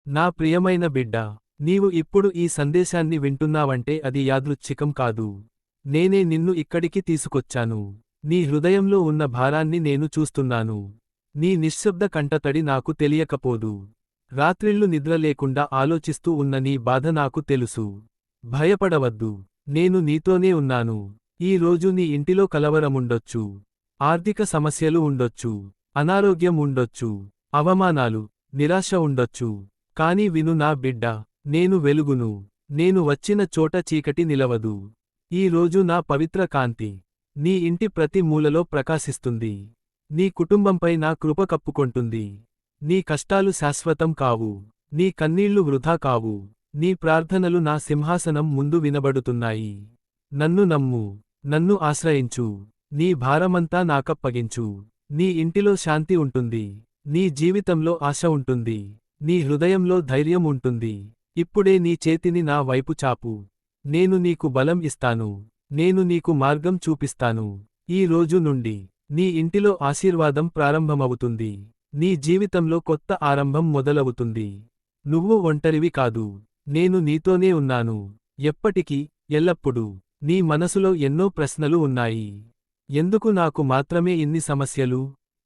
నా ప్రియమైన బిడ్డా, నీవు ఇప్పుడు ఈ సందేశాన్ని వింటున్నావంటే అది యాదృచ్ఛికం కాదు. నేనే నిన్ను ఇక్కడికి తీసుకొచ్చాను. నీ హృదయంలో ఉన్న భారాన్ని నేను చూస్తున్నాను. నీ నిశ్శబ్ద కంటతడి నాకు తెలియకపోదు. రాత్రిళ్ళు నిద్ర లేకుండా ఆలోచిస్తూ ఉన్న నీ బాధ నాకు తెలుసు. భయపడవద్దు, నేను నీతోనే ఉన్నాను. ఈ రోజు నీ ఇంటిలో కలవరముండొచ్చు, ఆర్థిక సమస్యలు ఉండొచ్చు, అనారోగ్యం ఉండొచ్చు, అవమానాలు, నిరాశ ఉండొచ్చు. కాని విను నా బిడ్డా, నేను వెలుగును. నేను వచ్చిన చోట చీకటి నిలవదు. ఈ రోజు నా పవిత్ర కాంతి నీ ఇంటి ప్రతి మూలలో ప్రకాశిస్తుంది. నీ కుటుంబంపై నా కృప కప్పుకొంటుంది. నీ కష్టాలు శాశ్వతం కావు. నీ కన్నీళ్లు వృధా కావు. నీ ప్రార్థనలు నా సింహాసనం ముందు వినబడుతున్నాయి. నన్ను నమ్ము, నన్ను ఆశ్రయించు. నీ భారమంతా నాకప్పగించు. నీ ఇంటిలో శాంతి ఉంటుంది. నీ జీవితంలో ఆశ ఉంటుంది. నీ హృదయంలో ధైర్యం ఉంటుంది. ఇప్పుడే నీ చేతిని నా వైపు చాపు. నేను నీకు బలం ఇస్తాను. నేను నీకు మార్గం చూపిస్తాను. ఈ రోజు నుండి నీ ఇంటిలో ఆశీర్వాదం ప్రారంభమవుతుంది. నీ జీవితంలో కొత్త ఆరంభం మొదలవుతుంది. నువ్వు ఒంటరివి కాదు. నేను నీతోనే ఉన్నాను. ఎప్పటికీ, ఎల్లప్పుడూ. నీ మనసులో ఎన్నో ప్రశ్నలు ఉన్నాయి. ఎందుకు నాకు మాత్రమే ఇన్ని సమస్యలు?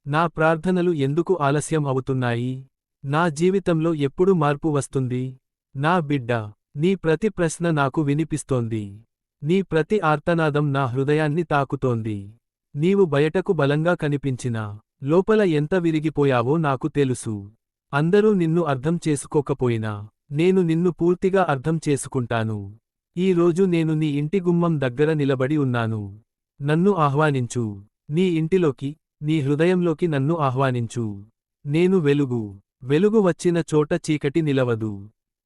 నా ప్రార్థనలు ఎందుకు ఆలస్యం అవుతున్నాయి? నా జీవితంలో ఎప్పుడు మార్పు వస్తుంది? నా బిడ్డా, నీ ప్రతి ప్రశ్న నాకు వినిపిస్తోంది. నీ ప్రతి ఆర్తనాదం నా హృదయాన్ని తాకుతోంది. నీవు బయటకు బలంగా కనిపించినా, లోపల ఎంత విరిగిపోయావో నాకు తెలుసు. అందరూ నిన్ను అర్థం చేసుకోకపోయినా, నేను నిన్ను పూర్తిగా అర్థం చేసుకుంటాను. ఈ రోజు నేను నీ ఇంటి గుమ్మం దగ్గర నిలబడి ఉన్నాను. నన్ను ఆహ్వానించు. నీ ఇంటిలోకి, నీ హృదయంలోకి నన్ను ఆహ్వానించు. నేను వెలుగు. వెలుగు వచ్చిన చోట చీకటి నిలవదు.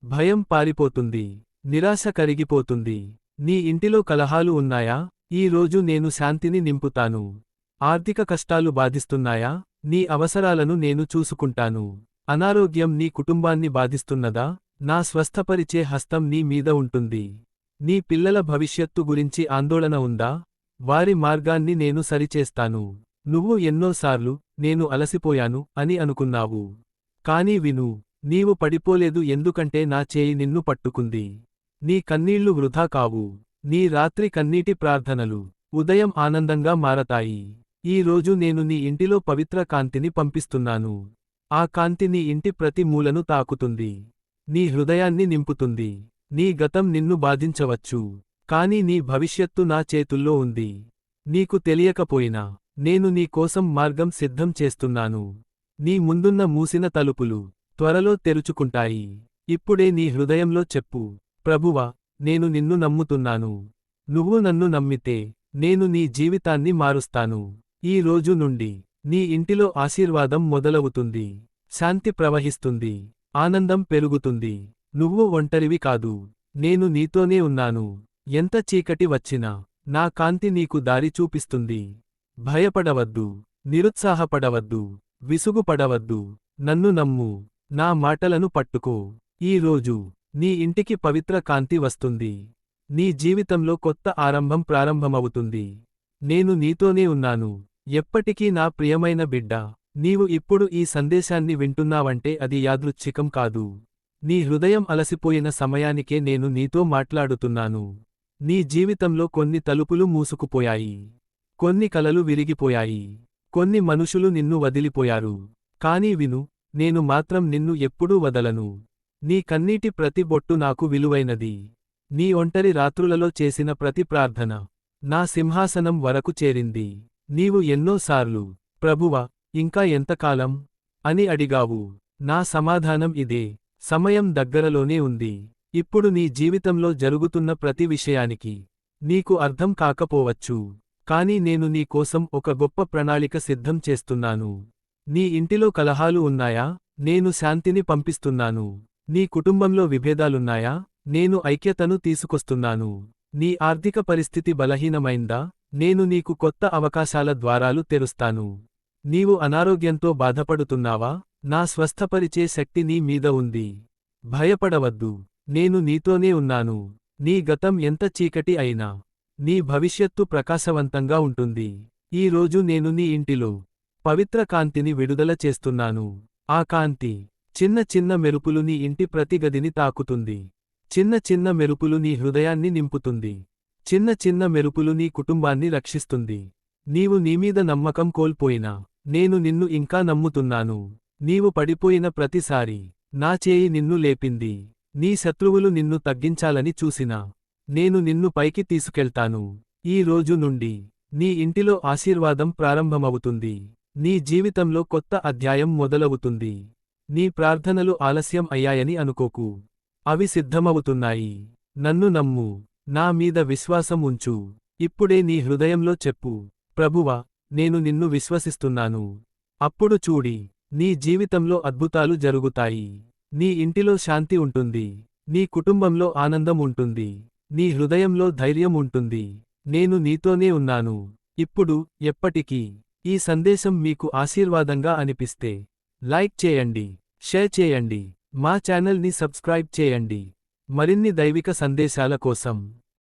భయం పారిపోతుంది. నిరాశ కరిగిపోతుంది. నీ ఇంటిలో కలహాలు ఉన్నాయా? ఈ రోజు నేను శాంతిని నింపుతాను. ఆర్థిక కష్టాలు బాధిస్తున్నాయా? నీ అవసరాలను నేను చూసుకుంటాను. అనారోగ్యం నీ కుటుంబాన్ని బాధిస్తున్నదా? నా స్వస్థపరిచే హస్తం నీ మీద ఉంటుంది. నీ పిల్లల భవిష్యత్తు గురించి ఆందోళన ఉందా? వారి మార్గాన్ని నేను సరిచేస్తాను. నువ్వు ఎన్నోసార్లు, నేను అలసిపోయాను అని అనుకున్నావు. కానీ విను, నీవు పడిపోలేదు, ఎందుకంటే నా చేయి నిన్ను పట్టుకుంది. నీ కన్నీళ్లు వృధా కావు. నీ రాత్రి కన్నీటి ప్రార్థనలు ఉదయం ఆనందంగా మారతాయి. ఈ రోజు నేను నీ ఇంటిలో పవిత్ర కాంతిని పంపిస్తున్నాను. ఆ కాంతి నీ ఇంటి ప్రతి మూలను తాకుతుంది. నీ హృదయాన్ని నింపుతుంది. నీ గతం నిన్ను బాధించవచ్చు, కానీ నీ భవిష్యత్తు నా చేతుల్లో ఉంది. నీకు తెలియకపోయినా, నేను నీ కోసం మార్గం సిద్ధం చేస్తున్నాను. నీ ముందున్న మూసిన తలుపులు త్వరలో తెరుచుకుంటాయి. ఇప్పుడే నీ హృదయంలో చెప్పు, ప్రభువా, నేను నిన్ను నమ్ముతున్నాను. నువ్వు నన్ను నమ్మితే, నేను నీ జీవితాన్ని మారుస్తాను. ఈ రోజు నుండి నీ ఇంటిలో ఆశీర్వాదం మొదలవుతుంది. శాంతి ప్రవహిస్తుంది. ఆనందం పెరుగుతుంది. నువ్వు ఒంటరివి కాదు. నేను నీతోనే ఉన్నాను. ఎంత చీకటి వచ్చినా, నా కాంతి నీకు దారి చూపిస్తుంది. భయపడవద్దు. నిరుత్సాహపడవద్దు. విసుగుపడవద్దు. నన్ను నమ్ము. నా మాటలను పట్టుకో. ఈ రోజు నీ ఇంటికి పవిత్ర కాంతి వస్తుంది. నీ జీవితంలో కొత్త ఆరంభం ప్రారంభమవుతుంది. నేను నీతోనే ఉన్నాను. ఎప్పటికీ నా ప్రియమైన బిడ్డా, నీవు ఇప్పుడు ఈ సందేశాన్ని వింటున్నావంటే అది యాదృచ్ఛికం కాదు. నీ హృదయం అలసిపోయిన సమయానికే నేను నీతో మాట్లాడుతున్నాను. నీ జీవితంలో కొన్ని తలుపులు మూసుకుపోయాయి. కొన్ని కలలు విరిగిపోయాయి. కొన్ని మనుషులు నిన్ను వదిలిపోయారు. కానీ విను, నేను మాత్రం నిన్ను ఎప్పుడూ వదలను. నీ కన్నీటి ప్రతి బొట్టు నాకు విలువైనది. నీ ఒంటరి రాత్రులలో చేసిన ప్రతి ప్రార్థన నా సింహాసనం వరకు చేరింది. నీవు ఎన్నోసార్లు, ప్రభువా, ఇంకా ఎంతకాలం అని అడిగావు. నా సమాధానం ఇదే, సమయం దగ్గరలోనే ఉంది. ఇప్పుడు నీ జీవితంలో జరుగుతున్న ప్రతి విషయానికి నీకు అర్థం కాకపోవచ్చు, కానీ నేను నీ కోసం ఒక గొప్ప ప్రణాళిక సిద్ధం చేస్తున్నాను. నీ ఇంటిలో కలహాలు ఉన్నాయా? నేను శాంతిని పంపిస్తున్నాను. నీ కుటుంబంలో విభేదాలున్నాయా? నేను ఐక్యతను తీసుకొస్తున్నాను. నీ ఆర్థిక పరిస్థితి బలహీనమైందా? నేను నీకు కొత్త అవకాశాల ద్వారాలు తెరుస్తాను. నీవు అనారోగ్యంతో బాధపడుతున్నావా? నా స్వస్థపరిచే శక్తి నీ మీద ఉంది. భయపడవద్దు. నేను నీతోనే ఉన్నాను. నీ గతం ఎంత చీకటి అయినా, నీ భవిష్యత్తు ప్రకాశవంతంగా ఉంటుంది. ఈ రోజు నేను నీ ఇంటిలో పవిత్ర కాంతిని విడుదల చేస్తున్నాను. ఆ కాంతి చిన్న చిన్న మెరుపులు నీ ఇంటి ప్రతి గదిని తాకుతుంది. చిన్న చిన్న మెరుపులు నీ హృదయాన్ని నింపుతుంది. చిన్న చిన్న మెరుపులు నీ కుటుంబాన్ని రక్షిస్తుంది. నీవు నీమీద నమ్మకం కోల్పోయినా నేను నిన్ను ఇంకా నమ్ముతున్నాను. నీవు పడిపోయిన ప్రతిసారీ నా చేయి నిన్ను లేపింది. నీ శత్రువులు నిన్ను తగ్గించాలని చూసినా నేను నిన్ను పైకి తీసుకెళ్తాను. ఈ రోజు నుండి నీ ఇంటిలో ఆశీర్వాదం ప్రారంభమవుతుంది. నీ జీవితంలో కొత్త అధ్యాయం మొదలవుతుంది. నీ ప్రార్థనలు ఆలస్యం అయ్యాయని అనుకోకు. అవి సిద్ధమవుతున్నాయి. నన్ను నమ్ము. నా మీద విశ్వాసం ఉంచు. ఇప్పుడే నీ హృదయంలో చెప్పు, ప్రభువా, నేను నిన్ను విశ్వసిస్తున్నాను. అప్పుడు చూడి, నీ జీవితంలో అద్భుతాలు జరుగుతాయి. నీ ఇంటిలో శాంతి ఉంటుంది. నీ కుటుంబంలో ఆనందం ఉంటుంది. నీ హృదయంలో ధైర్యం ఉంటుంది. నేను నీతోనే ఉన్నాను. ఇప్పుడు, ఎప్పటికీ. ఈ సందేశం మీకు ఆశీర్వాదంగా అనిపిస్తే లైక్ చేయండి, షేర్ చేయండి, మా ఛానల్ని సబ్స్క్రైబ్ చేయండి. మరిన్ని దైవిక సందేశాల కోసం